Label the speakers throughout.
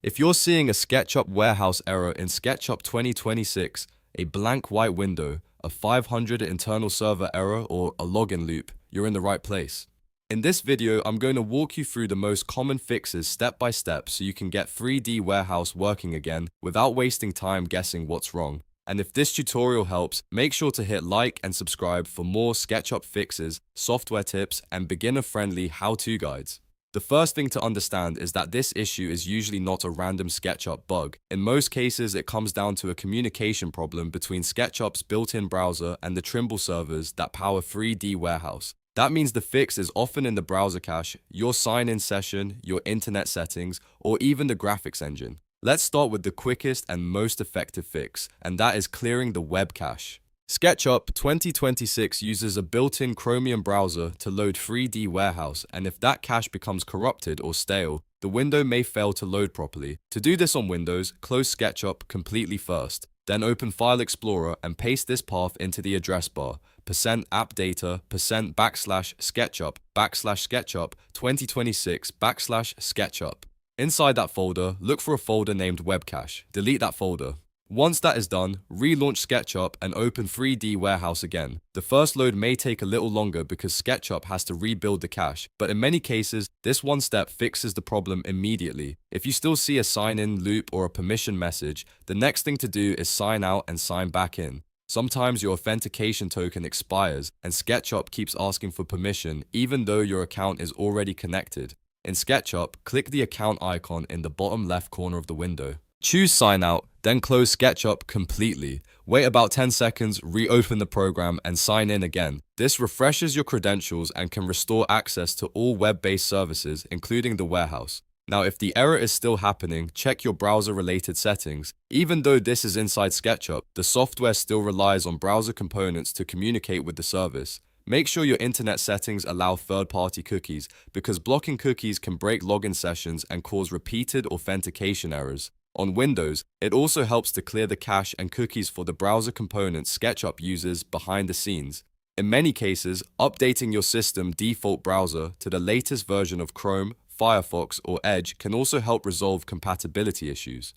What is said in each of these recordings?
Speaker 1: If you're seeing a SketchUp Warehouse error in SketchUp 2026, a blank white window, a 500 internal server error, or a login loop, you're in the right place. In this video, I'm going to walk you through the most common fixes step by step so you can get 3D Warehouse working again without wasting time guessing what's wrong. And if this tutorial helps, make sure to hit like and subscribe for more SketchUp fixes, software tips, and beginner-friendly how-to guides. The first thing to understand is that this issue is usually not a random SketchUp bug. In most cases, it comes down to a communication problem between SketchUp's built-in browser and the Trimble servers that power 3D Warehouse. That means the fix is often in the browser cache, your sign-in session, your internet settings, or even the graphics engine. Let's start with the quickest and most effective fix, and that is clearing the web cache. SketchUp 2026 uses a built-in Chromium browser to load 3D Warehouse, and if that cache becomes corrupted or stale, the window may fail to load properly. To do this on Windows, close SketchUp completely first. Then open File Explorer and paste this path into the address bar, %appdata, %/SketchUp, /SketchUp 2026 /SketchUp. Inside that folder, look for a folder named WebCache. Delete that folder. Once that is done, relaunch SketchUp and open 3D Warehouse again. The first load may take a little longer because SketchUp has to rebuild the cache, but in many cases, this one step fixes the problem immediately. If you still see a sign-in loop or a permission message, the next thing to do is sign out and sign back in. Sometimes your authentication token expires and SketchUp keeps asking for permission even though your account is already connected. In SketchUp, click the account icon in the bottom left corner of the window. Choose Sign Out, then close SketchUp completely. Wait about 10 seconds, reopen the program, and sign in again. This refreshes your credentials and can restore access to all web-based services, including the warehouse. Now, if the error is still happening, check your browser-related settings. Even though this is inside SketchUp, the software still relies on browser components to communicate with the service. Make sure your internet settings allow third-party cookies, because blocking cookies can break login sessions and cause repeated authentication errors. On Windows, it also helps to clear the cache and cookies for the browser components SketchUp uses behind the scenes. In many cases, updating your system default browser to the latest version of Chrome, Firefox, or Edge can also help resolve compatibility issues.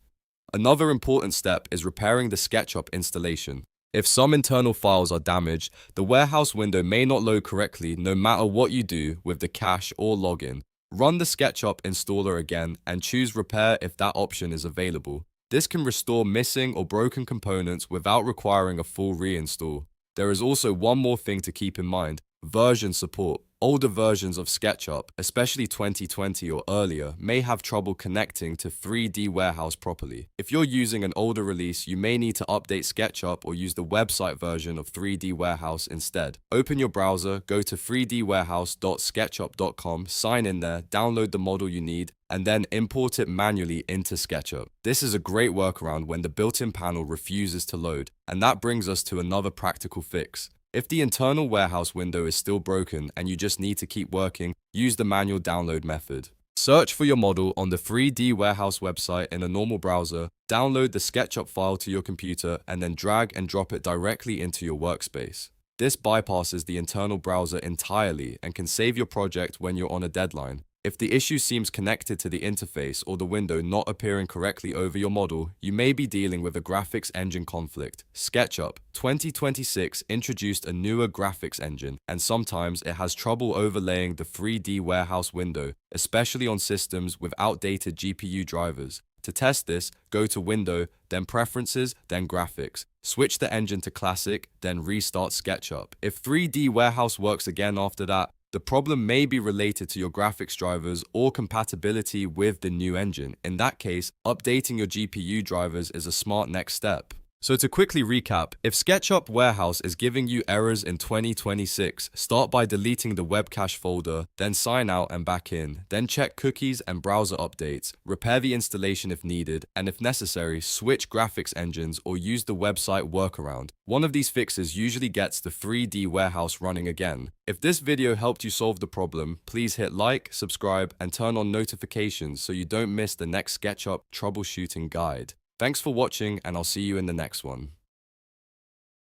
Speaker 1: Another important step is repairing the SketchUp installation. If some internal files are damaged, the warehouse window may not load correctly no matter what you do with the cache or login. Run the SketchUp installer again and choose Repair if that option is available. This can restore missing or broken components without requiring a full reinstall. There is also one more thing to keep in mind: version support. Older versions of SketchUp, especially 2020 or earlier, may have trouble connecting to 3D Warehouse properly. If you're using an older release, you may need to update SketchUp or use the website version of 3D Warehouse instead. Open your browser, go to 3dwarehouse.sketchup.com, sign in there, download the model you need, and then import it manually into SketchUp. This is a great workaround when the built-in panel refuses to load. And that brings us to another practical fix. If the internal warehouse window is still broken and you just need to keep working, use the manual download method. Search for your model on the 3D Warehouse website in a normal browser, download the SketchUp file to your computer, and then drag and drop it directly into your workspace. This bypasses the internal browser entirely and can save your project when you're on a deadline. If the issue seems connected to the interface or the window not appearing correctly over your model, you may be dealing with a graphics engine conflict. SketchUp 2026 introduced a newer graphics engine, and sometimes it has trouble overlaying the 3D Warehouse window, especially on systems with outdated GPU drivers. To test this, go to Window, then Preferences, then Graphics. Switch the engine to Classic, then restart SketchUp. If 3D Warehouse works again after that, the problem may be related to your graphics drivers or compatibility with the new engine. In that case, updating your GPU drivers is a smart next step. So to quickly recap, if SketchUp Warehouse is giving you errors in 2026, start by deleting the web cache folder, then sign out and back in, then check cookies and browser updates, repair the installation if needed, and if necessary, switch graphics engines or use the website workaround. One of these fixes usually gets the 3D Warehouse running again. If this video helped you solve the problem, please hit like, subscribe, and turn on notifications so you don't miss the next SketchUp troubleshooting guide. Thanks for watching, and I'll see you in the next one.